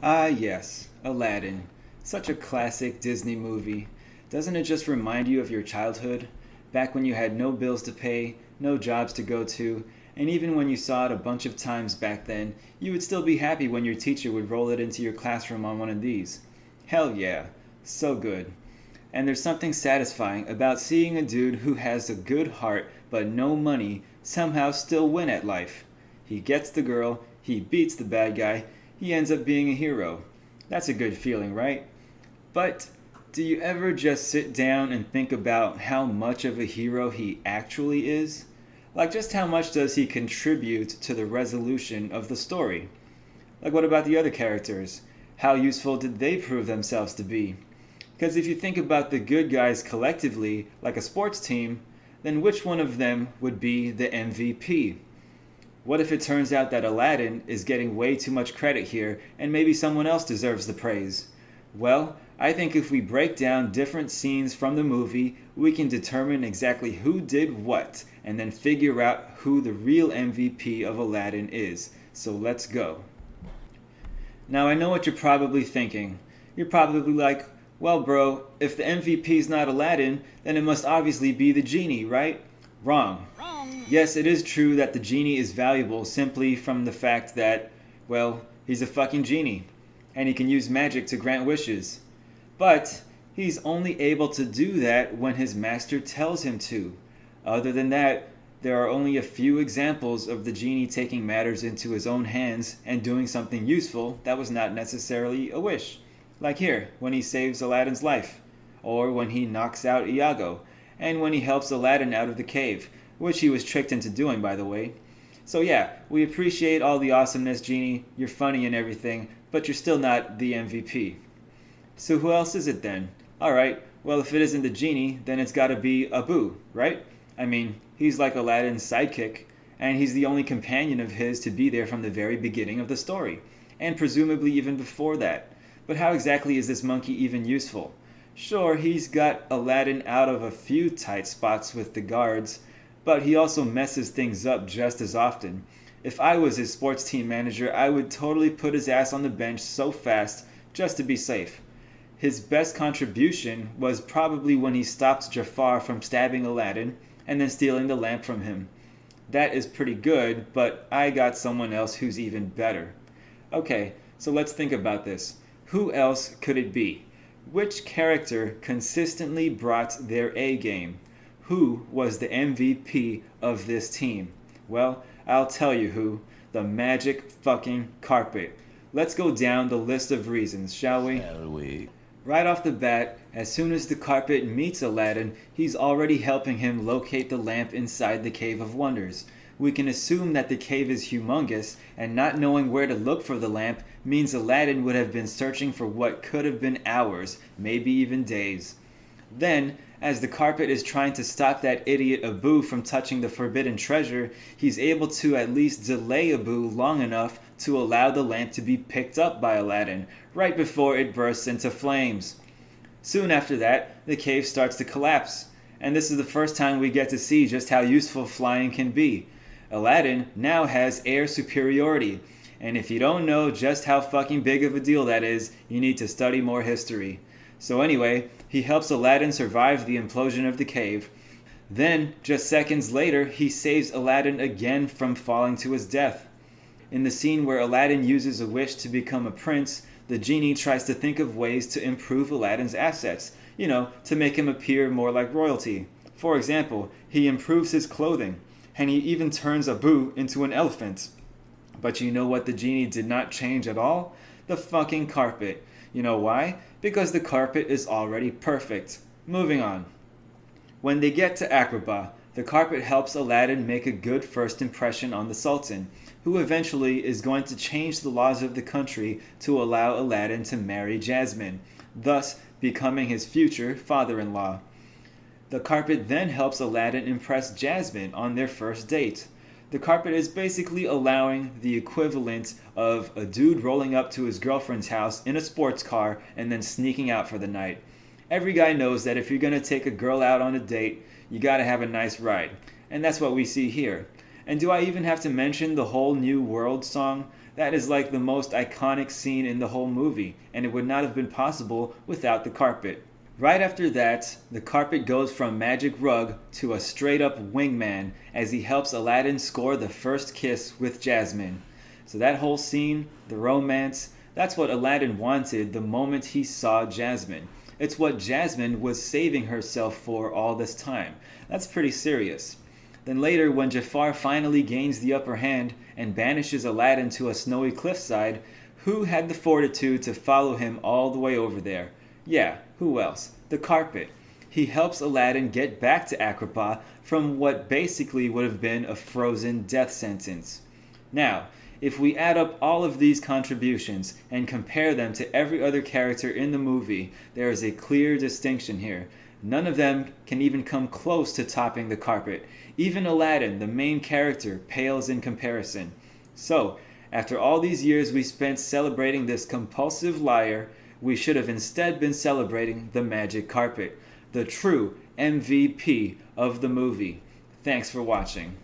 Ah, yes, Aladdin. Such a classic Disney movie. Doesn't it just remind you of your childhood? Back when you had no bills to pay, no jobs to go to, and even when you saw it a bunch of times back then, you would still be happy when your teacher would roll it into your classroom on one of these. Hell yeah, so good. And there's something satisfying about seeing a dude who has a good heart but no money somehow still win at life. He gets the girl, he beats the bad guy, he ends up being a hero. That's a good feeling, right? But do you ever just sit down and think about how much of a hero he actually is? Like, just how much does he contribute to the resolution of the story? Like, what about the other characters? How useful did they prove themselves to be? Because if you think about the good guys collectively, like a sports team, then which one of them would be the MVP? What if it turns out that Aladdin is getting way too much credit here and maybe someone else deserves the praise? Well, I think if we break down different scenes from the movie, we can determine exactly who did what and then figure out who the real MVP of Aladdin is. So let's go. Now I know what you're probably thinking. You're probably like, well, bro, if the MVP's not Aladdin, then it must obviously be the genie, right? Wrong. Yes, it is true that the genie is valuable simply from the fact that, well, he's a fucking genie, and he can use magic to grant wishes. But he's only able to do that when his master tells him to. Other than that, there are only a few examples of the genie taking matters into his own hands and doing something useful that was not necessarily a wish. Like here, when he saves Aladdin's life, or when he knocks out Iago, and when he helps Aladdin out of the cave, which he was tricked into doing, by the way. So yeah, we appreciate all the awesomeness, Genie. You're funny and everything, but you're still not the MVP. So who else is it then? Alright, well if it isn't the Genie, then it's gotta be Abu, right? I mean, he's like Aladdin's sidekick, and he's the only companion of his to be there from the very beginning of the story, and presumably even before that. But how exactly is this monkey even useful? Sure, he's got Aladdin out of a few tight spots with the guards, but he also messes things up just as often. If I was his sports team manager, I would totally put his ass on the bench so fast just to be safe. His best contribution was probably when he stopped Jafar from stabbing Aladdin and then stealing the lamp from him. That is pretty good, but I got someone else who's even better. Okay, so let's think about this. Who else could it be? Which character consistently brought their A game? Who was the MVP of this team? Well, I'll tell you who. The magic fucking carpet. Let's go down the list of reasons, shall we? Right off the bat, as soon as the carpet meets Aladdin, he's already helping him locate the lamp inside the Cave of Wonders. We can assume that the cave is humongous, and not knowing where to look for the lamp means Aladdin would have been searching for what could have been hours, maybe even days. Then, as the carpet is trying to stop that idiot Abu from touching the forbidden treasure, he's able to at least delay Abu long enough to allow the lamp to be picked up by Aladdin, right before it bursts into flames. Soon after that, the cave starts to collapse, and this is the first time we get to see just how useful flying can be. Aladdin now has air superiority, and if you don't know just how fucking big of a deal that is, you need to study more history. So anyway, he helps Aladdin survive the implosion of the cave. Then, just seconds later, he saves Aladdin again from falling to his death. In the scene where Aladdin uses a wish to become a prince, the genie tries to think of ways to improve Aladdin's assets, to make him appear more like royalty. For example, he improves his clothing, and he even turns Abu into an elephant. But you know what the genie did not change at all? The fucking carpet. You know why? Because the carpet is already perfect. Moving on. When they get to Agrabah, the carpet helps Aladdin make a good first impression on the Sultan, who eventually is going to change the laws of the country to allow Aladdin to marry Jasmine, thus becoming his future father-in-law. The carpet then helps Aladdin impress Jasmine on their first date. The carpet is basically allowing the equivalent of a dude rolling up to his girlfriend's house in a sports car and then sneaking out for the night. Every guy knows that if you're going to take a girl out on a date, you gotta have a nice ride. And that's what we see here. And do I even have to mention the whole New World song? That is like the most iconic scene in the whole movie, and it would not have been possible without the carpet. Right after that, the carpet goes from magic rug to a straight up wingman as he helps Aladdin score the first kiss with Jasmine. So that whole scene, the romance, that's what Aladdin wanted the moment he saw Jasmine. It's what Jasmine was saving herself for all this time. That's pretty serious. Then later, when Jafar finally gains the upper hand and banishes Aladdin to a snowy cliffside, who had the fortitude to follow him all the way over there? Yeah, who else? The carpet. He helps Aladdin get back to Agrabah from what basically would have been a frozen death sentence. Now, if we add up all of these contributions and compare them to every other character in the movie, there is a clear distinction here. None of them can even come close to topping the carpet. Even Aladdin, the main character, pales in comparison. So, after all these years we spent celebrating this compulsive liar, we should have instead been celebrating the magic carpet, the true MVP of the movie. Thanks for watching.